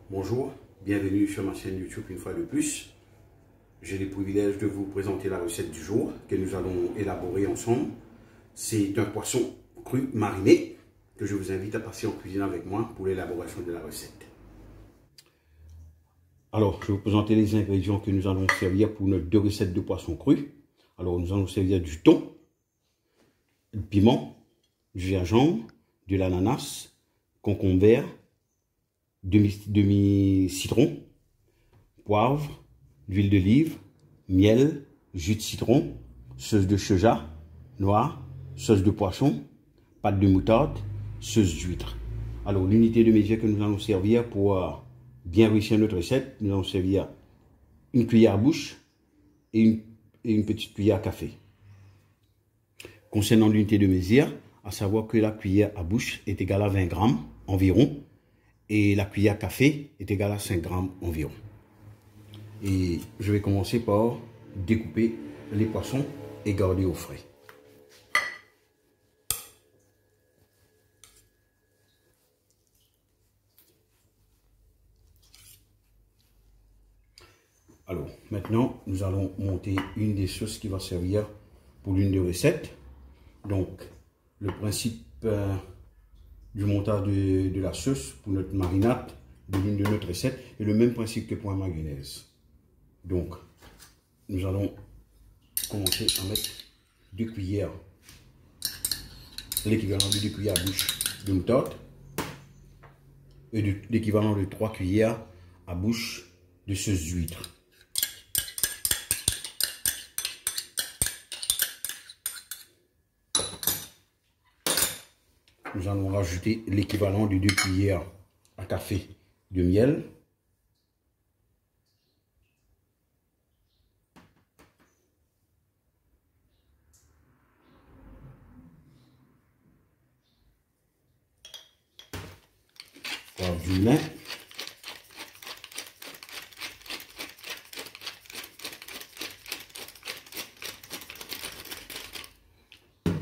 Bonjour, bienvenue sur ma chaîne YouTube une fois de plus. J'ai le privilège de vous présenter la recette du jour que nous allons élaborer ensemble. C'est un poisson cru mariné que je vous invite à passer en cuisine avec moi pour l'élaboration de la recette. Alors, je vais vous présenter les ingrédients que nous allons servir pour nos deux recettes de poisson cru. Alors, nous allons servir du thon, du piment, du gingembre, de l'ananas, concombre vert, demi-citron, poivre, d'huile d'olive, miel, jus de citron, sauce de soja noire, sauce de poisson, pâte de moutarde, sauce d'huître. Alors, l'unité de mesure que nous allons servir pour bien réussir notre recette, nous allons servir une cuillère à bouche et une petite cuillère à café. Concernant l'unité de mesure, à savoir que la cuillère à bouche est égale à 20 grammes environ et la cuillère à café est égale à 5 grammes environ. Et je vais commencer par découper les poissons et garder au frais. Alors, maintenant, nous allons monter une des sauces qui va servir pour l'une des recettes. Donc, le principe du montage de la sauce pour notre marinade de l'une de notre recette est le même principe que pour la mayonnaise. Donc, nous allons commencer à mettre 2 cuillères, l'équivalent de 2 cuillères à bouche de moutarde et l'équivalent de 3 cuillères à bouche de sauce d'huître. Nous allons rajouter l'équivalent de 2 cuillères à café de miel. Poivre du lin.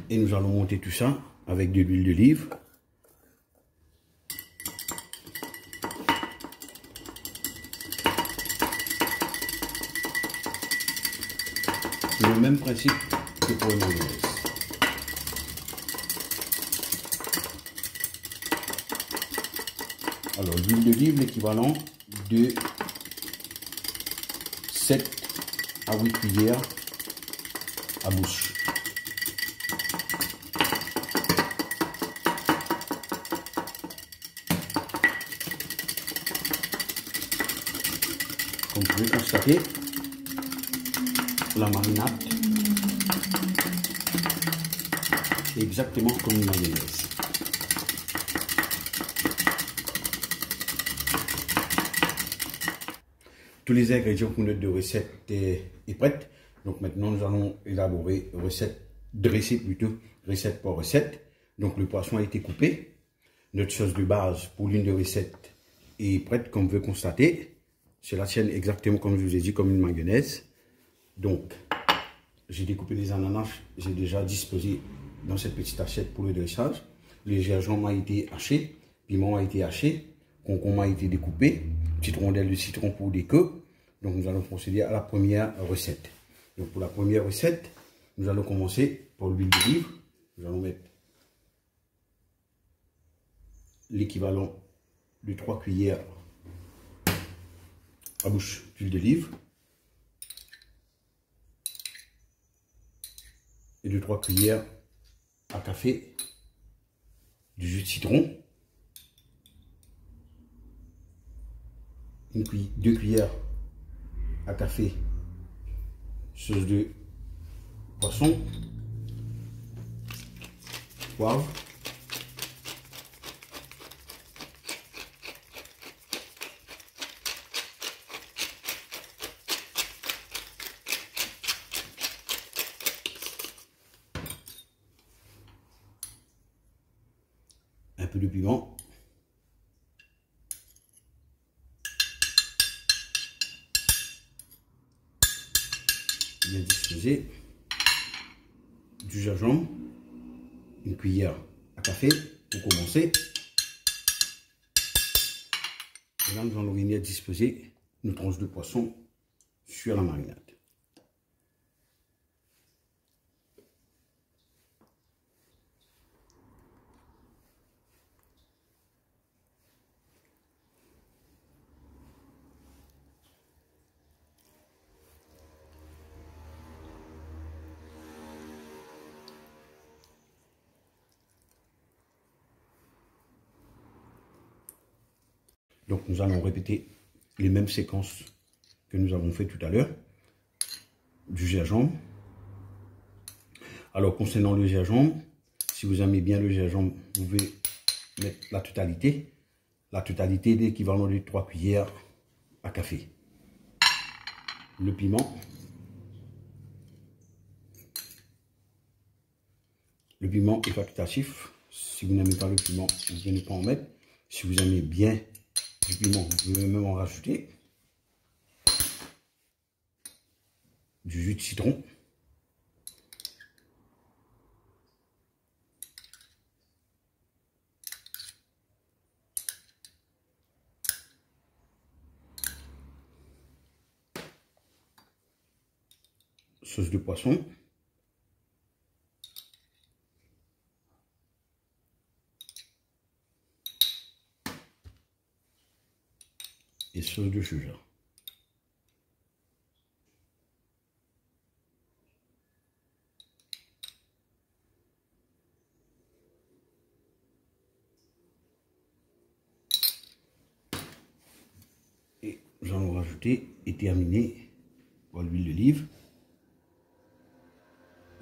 Et nous allons monter tout ça avec de l'huile d'olive. C'est le même principe que pour la mayonnaise. Alors, l'huile d'olive, l'équivalent de 7 à 8 cuillères à bouche. Comme vous pouvez constater, la marinade est exactement comme une mayonnaise. Tous les ingrédients pour notre recette est prête. Donc maintenant, nous allons élaborer dresser recette par recette. Donc le poisson a été coupé. Notre sauce de base pour l'une des recettes est prête, comme vous pouvez constater. C'est la tienne exactement comme je vous ai dit, comme une mayonnaise. Donc, j'ai découpé les ananas, j'ai déjà disposé dans cette petite assiette pour le dressage. Le gingembre a été haché, piment a été haché, concombre a été découpé, petite rondelle de citron pour des queues. Donc, nous allons procéder à la première recette. Donc, pour la première recette, nous allons commencer par l'huile d'olive. Nous allons mettre l'équivalent de 3 cuillères à bouche d'huile d'olive et de 3 cuillères à café du jus de citron, 2 cuillères à café sauce de poisson, poivre, un peu de piment, bien disposé, du gingembre, une cuillère à café pour commencer, Là, nous allons venir disposer nos tranches de poisson sur la marinade. Donc nous allons répéter les mêmes séquences que nous avons fait tout à l'heure du gingembre. Alors concernant le gingembre, si vous aimez bien le gingembre, vous pouvez mettre la totalité est l'équivalent de 3 cuillères à café. Le piment. Le piment est facultatif. Si vous n'aimez pas le piment, vous pouvez ne pas en mettre. Si vous aimez bien du piment, vous pouvez même en rajouter. Du jus de citron. Sauce de poisson. Et sauce de soja. Et nous allons rajouter et terminer par l'huile d'olive.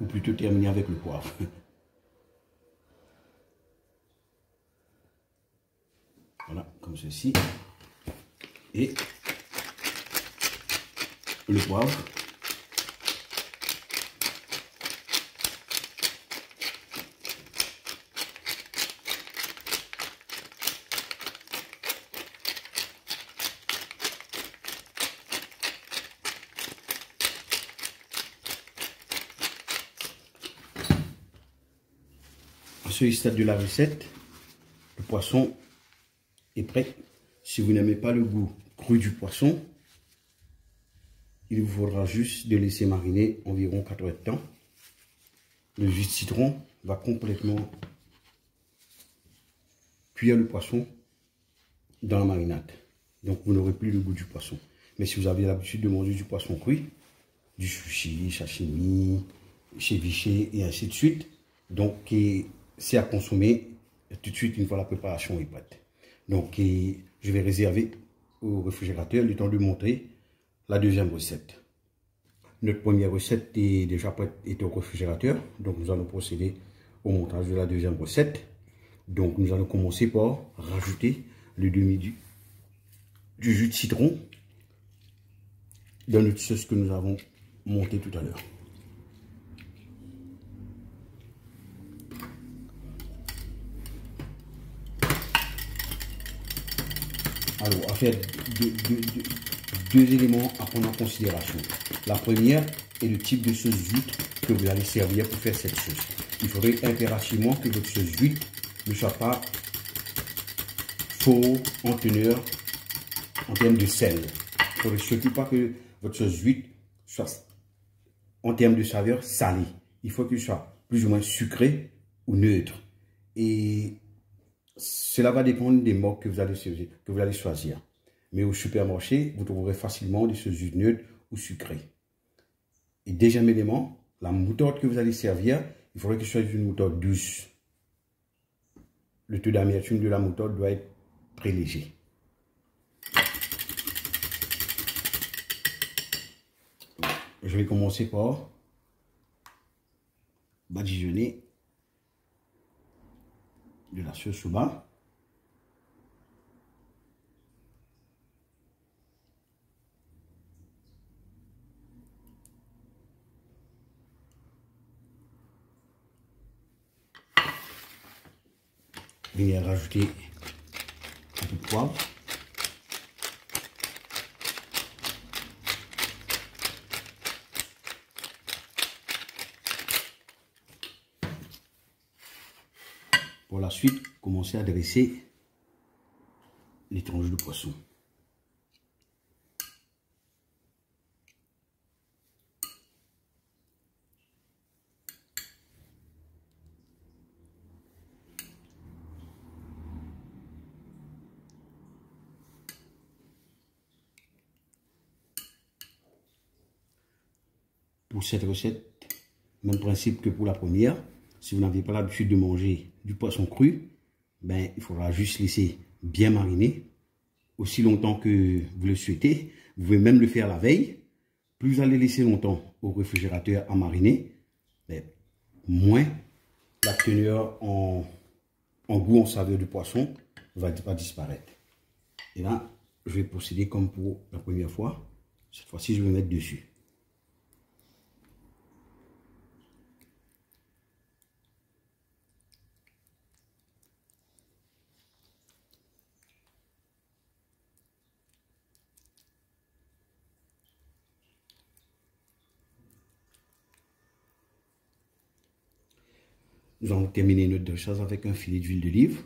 Ou plutôt terminer avec le poivre. Voilà, comme ceci. Et le poivre. À ce stade de la recette, le poisson est prêt. Si vous n'aimez pas le goût cru du poisson, il vous faudra juste de laisser mariner environ 4 heures de temps. Le jus de citron va complètement cuire le poisson dans la marinade. Donc vous n'aurez plus le goût du poisson. Mais si vous avez l'habitude de manger du poisson cuit, du sushi, sashimi, ceviche et ainsi de suite, donc c'est à consommer tout de suite une fois la préparation est prête. Donc je vais réserver au réfrigérateur le temps de montrer la deuxième recette. Notre première recette est déjà prête, est au réfrigérateur. Donc nous allons procéder au montage de la deuxième recette. Donc nous allons commencer par rajouter le demi du jus de citron dans notre sauce que nous avons montée tout à l'heure. Alors, à faire deux éléments à prendre en considération. La première est le type de sauce huître que vous allez servir pour faire cette sauce. Il faudrait impérativement que votre sauce huître ne soit pas fort en teneur en termes de sel. Il ne faudrait surtout pas que votre sauce huître soit en termes de saveur salée. Il faut qu'il soit plus ou moins sucré ou neutre. Et cela va dépendre des marques que vous allez choisir. Mais au supermarché, vous trouverez facilement des sauces neutres ou sucrées. Et deuxième élément, la moutarde que vous allez servir, il faudrait que ce soit une moutarde douce. Le taux d'amertume de la moutarde doit être très léger. Je vais commencer par badigeonner de la sauce soba. Venir rajouter un peu de poivre. Pour la suite, commencer à dresser les tranches de poisson. pour cette recette, même principe que pour la première. Si vous n'avez pas l'habitude de manger du poisson cru, ben, il faudra juste laisser bien mariner aussi longtemps que vous le souhaitez. Vous pouvez même le faire la veille. Plus vous allez laisser longtemps au réfrigérateur à mariner, ben, moins la teneur en goût, en saveur du poisson va disparaître. Et là, je vais procéder comme pour la première fois. Cette fois-ci, je vais mettre dessus. Nous allons terminer notre dressage avec un filet d'huile d'olive,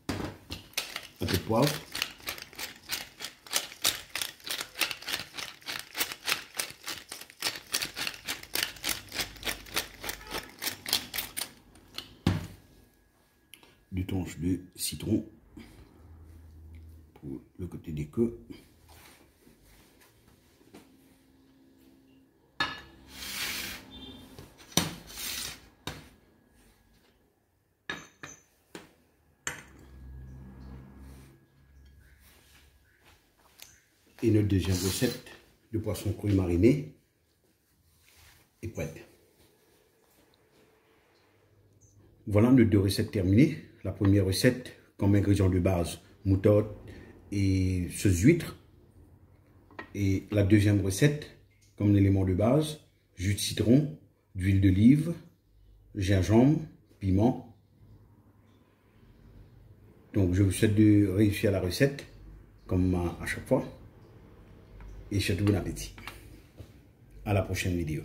un peu de poivre, deux tranches de citron pour le côté des queues. Et notre deuxième recette de poisson cru mariné est prête. Voilà nos deux recettes terminées. La première recette, comme ingrédient de base, moutarde et sauce d'huître. Et la deuxième recette, comme élément de base, jus de citron, d'huile d'olive, gingembre, piment. Donc je vous souhaite de réussir la recette, comme à chaque fois. Et surtout bon appétit. À la prochaine vidéo.